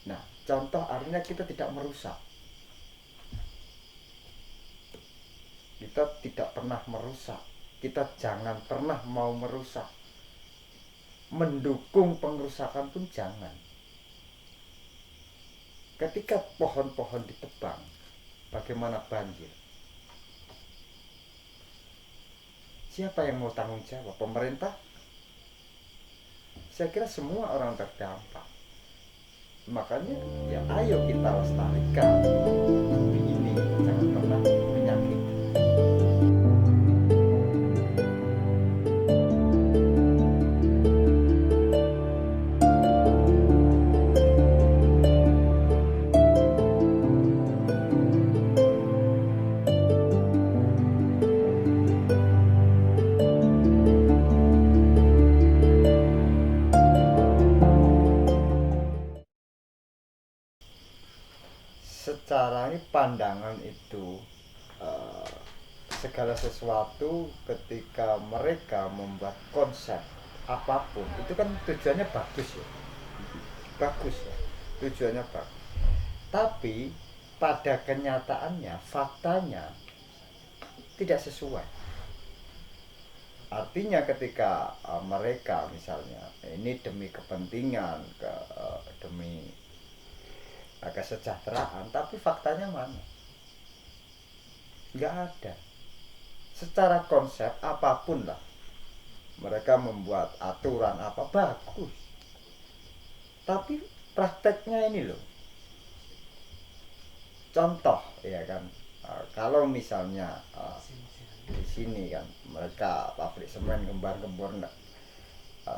Nah, contoh artinya kita tidak merusak. Kita tidak pernah merusak. Kita jangan pernah mau merusak. Mendukung pengerusakan pun jangan. Ketika pohon-pohon ditebang, bagaimana banjir? Siapa yang mau tanggung jawab? Pemerintah? Saya kira semua orang terdampak. Makanya ya ayo kita lestarikan bumi ini, jangan pernah menyakiti. Secara ini pandangan itu eh, segala sesuatu ketika mereka membuat konsep apapun itu kan tujuannya bagus ya, bagus ya, tujuannya bagus. Tapi pada kenyataannya, faktanya tidak sesuai. Artinya ketika mereka misalnya ini demi kepentingan, demi kesejahteraan, tapi faktanya mana? Nggak ada. Secara konsep apapun lah, mereka membuat aturan apa bagus, tapi prakteknya ini loh. Contoh ya kan, kalau misalnya di sini kan mereka pabrik semen gembar-gembor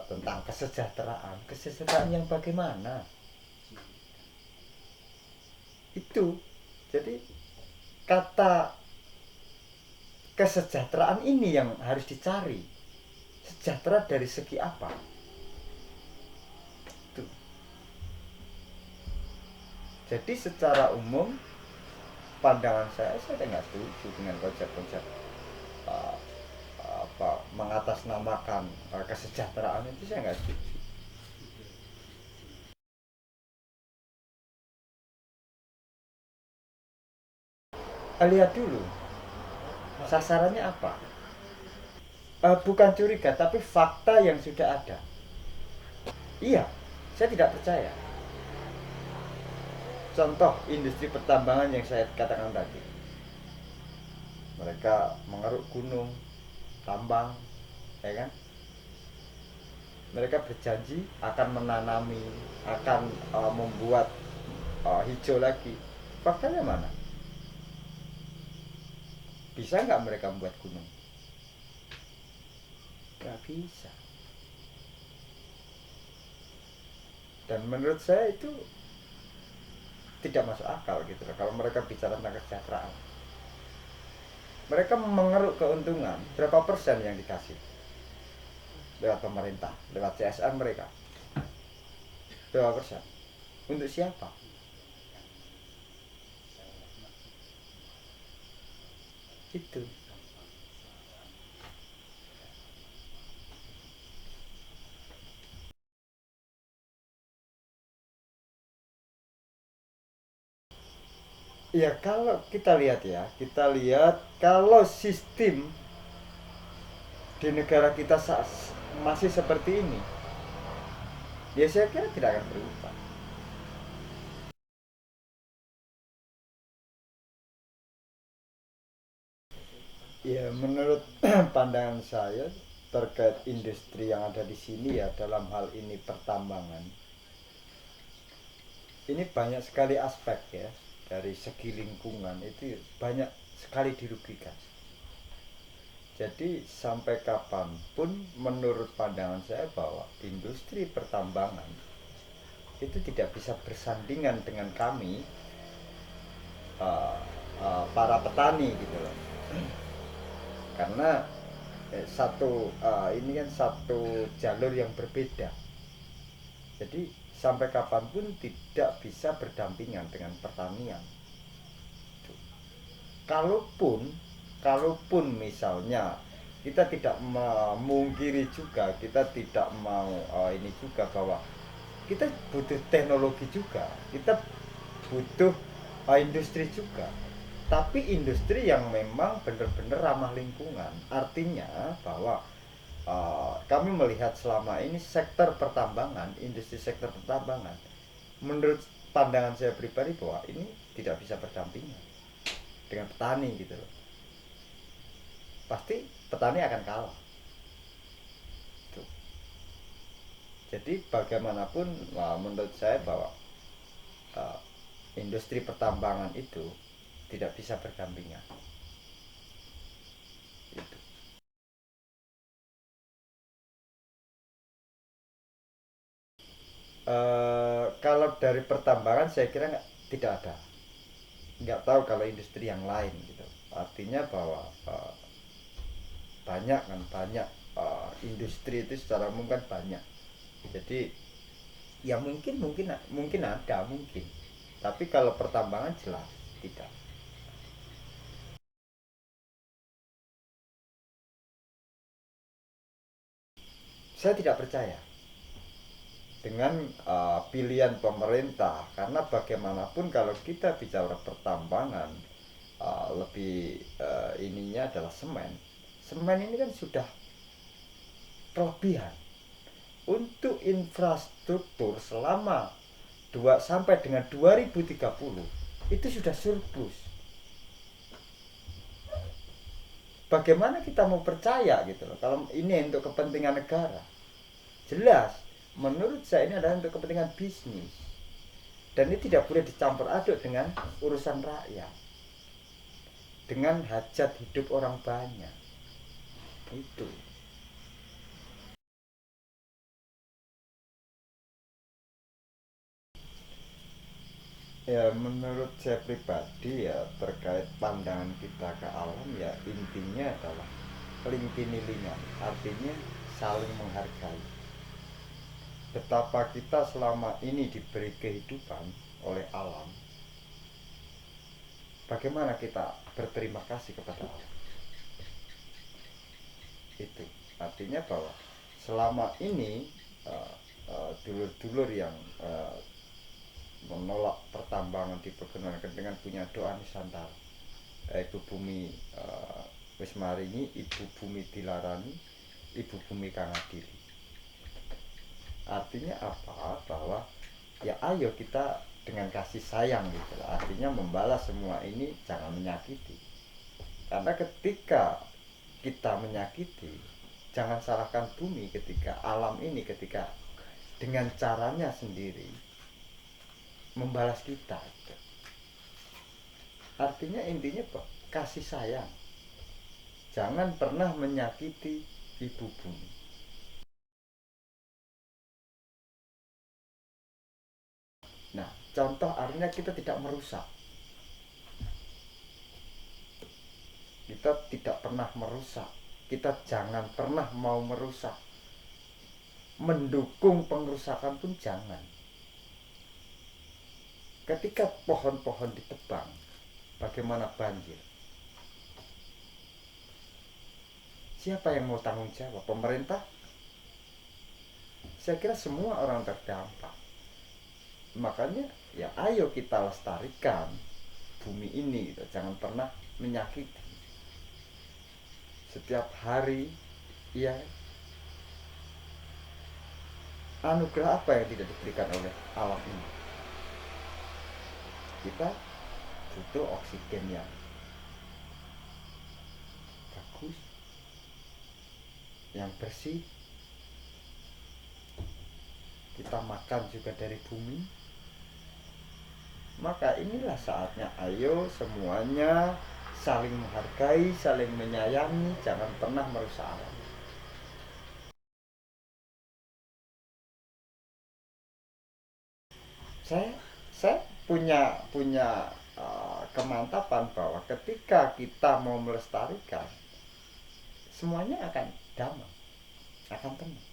tentang kesejahteraan yang bagaimana itu. Jadi kata kesejahteraan ini yang harus dicari. Sejahtera dari segi apa? Itu. Jadi secara umum pandangan saya nggak setuju dengan konsep-konsep uh, mengatasnamakan kesejahteraan itu, saya nggak setuju. Lihat dulu sasarannya apa. Bukan curiga tapi fakta yang sudah ada. Iya, saya tidak percaya. Contoh industri pertambangan yang saya katakan tadi, mereka mengeruk gunung, tambang, ya kan? Mereka berjanji akan menanami, akan membuat hijau lagi. Faktanya mana? Bisa nggak mereka membuat gunung? Nggak bisa. Dan menurut saya itu tidak masuk akal gitu loh. Kalau mereka bicara tentang kesejahteraan, mereka mengeruk keuntungan berapa persen yang dikasih lewat pemerintah, lewat CSR mereka, berapa persen? Untuk siapa? Itu. Ya kalau kita lihat ya, kita lihat kalau sistem di negara kita masih seperti ini, ya saya kira tidak akan berubah. Ya menurut pandangan saya terkait industri yang ada di sini ya, dalam hal ini pertambangan, ini banyak sekali aspek ya, dari segi lingkungan itu banyak sekali dirugikan. Jadi sampai kapanpun menurut pandangan saya bahwa industri pertambangan itu tidak bisa bersandingan dengan kami, uh, para petani gitu loh. Karena ini kan satu jalur yang berbeda. Jadi sampai kapanpun tidak bisa berdampingan dengan pertanian. Kalaupun kalaupun misalnya kita tidak memungkiri juga, kita tidak mau ini juga bahwa kita butuh teknologi juga, kita butuh industri juga, tapi industri yang memang benar-benar ramah lingkungan. Artinya bahwa kami melihat selama ini sektor pertambangan, industri sektor pertambangan, menurut pandangan saya pribadi bahwa ini tidak bisa berdampingan dengan petani gitu loh. Pasti petani akan kalah. Tuh. Jadi bagaimanapun menurut saya bahwa uh, industri pertambangan itu tidak bisa berdampingan. Itu. Kalau dari pertambangan saya kira tidak ada. Nggak tahu kalau industri yang lain gitu. Artinya bahwa banyak kan, banyak industri itu secara umum kan banyak. Jadi ya mungkin mungkin mungkin ada mungkin, tapi kalau pertambangan jelas tidak. Saya tidak percaya dengan pilihan pemerintah, karena bagaimanapun kalau kita bicara pertambangan, lebih ininya adalah semen. Semen ini kan sudah kelebihan untuk infrastruktur selama 2 sampai dengan 2030 itu sudah surplus. Bagaimana kita mau percaya gitu loh kalau ini untuk kepentingan negara? Jelas menurut saya ini adalah untuk kepentingan bisnis, dan ini tidak boleh dicampur aduk dengan urusan rakyat, dengan hajat hidup orang banyak. Itu ya menurut saya pribadi ya, terkait pandangan kita ke alam ya, intinya adalah lingkinilingan, artinya saling menghargai. Betapa kita selama ini diberi kehidupan oleh alam, bagaimana kita berterima kasih kepada alam. Itu artinya bahwa selama ini dulur-dulur yang menolak pertambangan diperkenankan dengan punya doa Nusantara, ibu bumi wis maringi, ibu bumi dilarani, ibu bumi kang adili. Artinya apa? Bahwa ya ayo kita dengan kasih sayang gitu, artinya membalas semua ini, jangan menyakiti. Karena ketika kita menyakiti, jangan salahkan bumi, ketika alam ini, ketika dengan caranya sendiri membalas kita. Artinya intinya kasih sayang, jangan pernah menyakiti ibu bumi. Nah, contoh artinya kita tidak merusak, kita tidak pernah merusak, kita jangan pernah mau merusak, mendukung pengerusakan pun jangan. Ketika pohon-pohon ditebang, bagaimana banjir? Siapa yang mau tanggung jawab? Pemerintah? Saya kira semua orang terdampak. Makanya ya ayo kita lestarikan bumi ini gitu. Jangan pernah menyakiti. Setiap hari ya, anugerah apa yang tidak diberikan oleh alam ini? Kita butuh oksigen yang bagus, yang bersih. Kita makan juga dari bumi. Maka inilah saatnya ayo semuanya saling menghargai, saling menyayangi, jangan pernah merusak alam. Saya punya punya kemantapan bahwa ketika kita mau melestarikan, semuanya akan damai, akan tenang.